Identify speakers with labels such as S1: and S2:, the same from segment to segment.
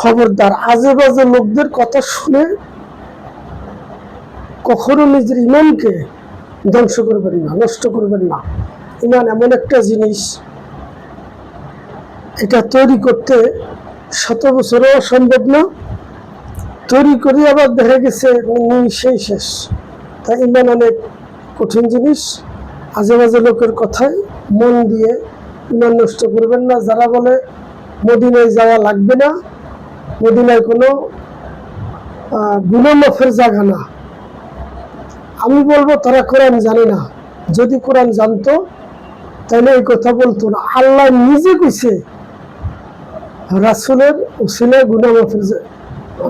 S1: খবরদার আজে বাজে লোকদের কথা শুনে কখনো নিজের ইমানকে ধ্বংস করবেন না, নষ্ট করবেন না। ইমান এমন একটা জিনিস, এটা তৈরি করতে 100 বছরও সম্ভব না, তৈরি করে আবার দেখা গেছে সেই শেষ। তাই ইমান অনেক কঠিন জিনিস। আজে বাজে লোকের কথায় মন দিয়ে ইমান নষ্ট করবেন না। যারা বলে মদিনায় যাওয়া লাগবে না, মদিনায় কোনো গুনাহ মাফের জায়গা না, আমি বলবো তারা কোরআন জানে না। যদি কোরআন জানতো তাহলে এই কথা বলতো না। আল্লাহ নিজে কইছে রাসূলের উসিলায় গুনাহ মাফের,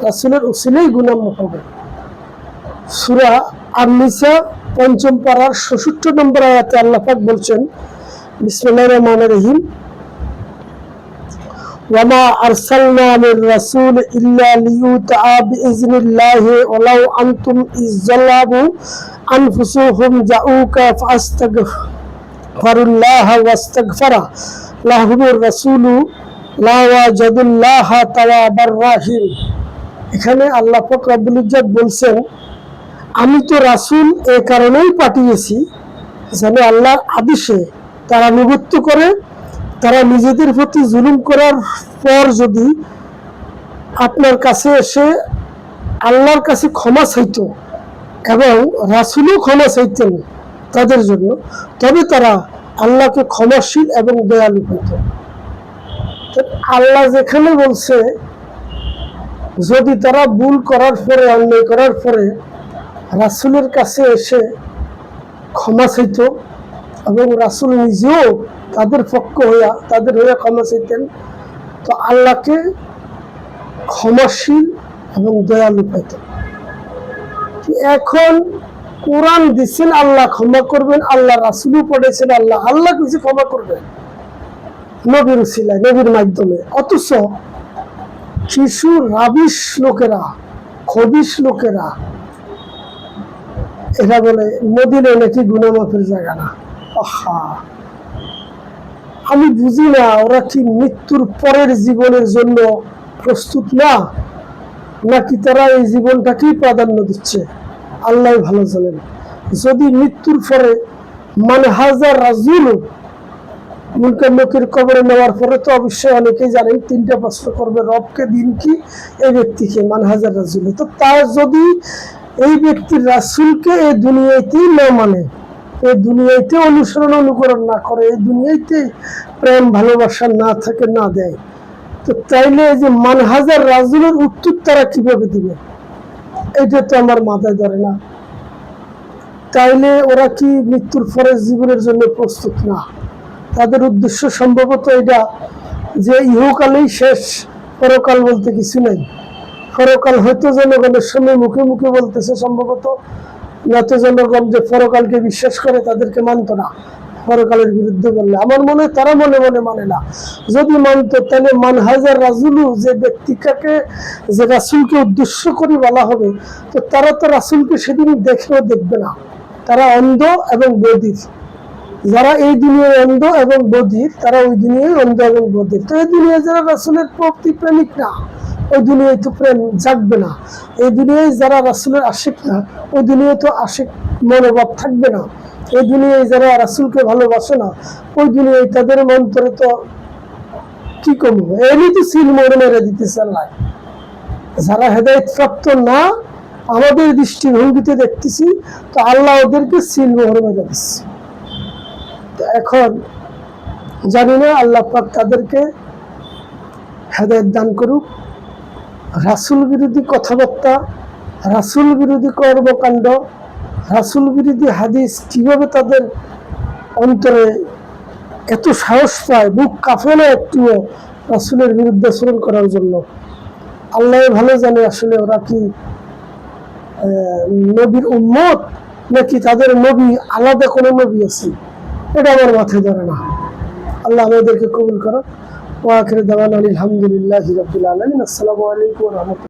S1: রাসূলের উসিলায় গুনাহ মাফ হবে। সূরা আন-নিসা ৫ম পারার ৬৬ নম্বর আয়াতে আল্লাহ পাক বলছেন, বিসমিল্লাহির রহমানির রহিম, ওয়ামা আরসালনা মির রাসূল ইল্লা লিইউতা বিইজনিল্লাহি ওয়ালাউ আনতুম ইযলামু আনফুসুহুম জাউকা ফাস্তাগফিরুল্লাহ ওয়াস্তাগফারা লাহুমুর রাসূলু লাওয়াজাদুল্লাহ তাওয়াবার রাহিম। এখানে আল্লাহ পাক রব্বুল ইজ্জত বলছেন, আমি তো রাসূল এই কারণেই পাঠিয়েছি যেন আল্লাহর আদেশে তারা আনুগত্য করে, তারা নিজেদের প্রতি জুলুম করার পর যদি আপনার কাছে এসে আল্লাহর কাছে ক্ষমা চাইত এবং রাসূলও ক্ষমা চাইতেন তাদের জন্য, তবে তারা আল্লাহকে ক্ষমাশীল এবং দয়ালু হইত। আল্লাহ যেখানে বলছে যদি তারা ভুল করার পরে, অন্যায় করার পরে রাসূলের কাছে এসে ক্ষমা চাইত এবং রাসূল নিজেও তাদের পক্ষ হইয়া তাদের হইয়া ক্ষমা চাইতেন, তো আল্লাহকে ক্ষমাশীল এবং দয়ালু পাইতেন। এখন কোরআন দিচ্ছেন আল্লাহ ক্ষমা করবেন, আল্লাহ রাসূলও পড়েছেন আল্লাহ কিছু ক্ষমা করবেন নবীর উসিলায়, নবীর মাধ্যমে। অথচ কিছু রাবিশ লোকেরা, খবিশ লোকেরা এরা বলে মদিনায় নাকি গুনাহ মাফের জায়গা না। আহা, আমি বুঝি না ওরা কি মৃত্যুর পরের জীবনের জন্য প্রস্তুত না, নাকি তারা এই জীবনটাকেই প্রাধান্য দিচ্ছে, আল্লাহ ভালো জানেন। যদি মৃত্যুর পরে মানহাজার রাজুল মুনকার লোকের কবরে নেওয়ার পরে তো অবশ্যই অনেকেই জানেন 3টা প্রশ্ন করবে, রবকে, দিন কি, এই ব্যক্তিকে, মানহাজার রাজুল। তো তার যদি এই ব্যক্তির রাসূলকে এই দুনিয়াতেই না মানে, এই দুনিয়াতে অনুসরণ অনুকরণ না করে, এই দুনিয়াতে প্রেম ভালোবাসা না থাকে, না দেয়, তো তাইলে এই যে মানহাজার রাজুলের উত্তর তারা কিভাবে দিবে, এটা তো আমার মাথায় ধরে না। তাইলে ওরা কি মৃত্যুর পরের জীবনের জন্য প্রস্তুত না? তাদের উদ্দেশ্য সম্ভবত এটা যে ইহকালেই শেষ, পরকাল বলতে কিছু নাই। পরকাল হয়তো জনগণের সামনে মুখে মুখে বলতেছে সম্ভবত, না তো জনগণ যে পরকালকে বিশ্বাস করে তাদেরকে মানত না। পরকালের বিরুদ্ধে বললে আমার মনে হয় তারা মনে মনে মানে না। যদি মানত তাহলে মানহাজার রাজুলু যে ব্যক্তিকে, যে রাসূলকে উদ্দেশ্য করে বলা হবে, তো তারা তো রাসূলকে সেদিন দেখেও দেখবে না। তারা অন্ধ এবং বধির। যারা এই দুনিয়ায় অন্ধ এবং বধির, তারা ওই দুনিয়ায় অন্ধ এবং বধির। তো এই দুনিয়ায় যারা রাসূলের প্রতি প্রেমিক না, ওই দুনিয়ায় তো প্রেম জাগবে না। এই দুনিয়ায় যারা রাসূলের আশিক না, ওই দুনিয়ায় তো আশিক মনোভাব থাকবে না। এই দুনিয়ায় যারা রাসূলকে ভালোবাসে না, ওই দুনিয়ায় তাদের মন্তরে তো কি করবো, এমনি তো সিল মোড় মেরে দিতেছে আল্লাহ। যারা হেদায়েত প্রাপ্ত না, আমাদের দৃষ্টিভঙ্গিতে দেখতেছি, তো আল্লাহ ওদেরকে সিল মোড় মেরে দিচ্ছে। এখন জানি না, আল্লাহ পাক তাদেরকে হেদায়েত দান করুক। রাসূল বিরোধী কথাবার্তা, রাসূল বিরোধী কর্মকাণ্ড, রাসূল বিরোধী হাদিস কিভাবে তাদের অন্তরে এত সাহস পায়, বুক কাঁপে না একটুও রাসূলের বিরুদ্ধে আচরণ করার জন্য, আল্লাহ ভালো জানে। আসলে ওরা কি নবীর উম্মত, নাকি তাদের নবী আলাদা কোনো নবী আছে, এটা আমার মাথায় ধরে না। আল্লাহ আমাদেরকে কবুল করুক। ওয়া আখিরু দাওয়ানা আলহামদুলিল্লাহি রাব্বিল আলামিন। আসসালামু আলাইকুম ওয়া রাহমাতুল্লাহ।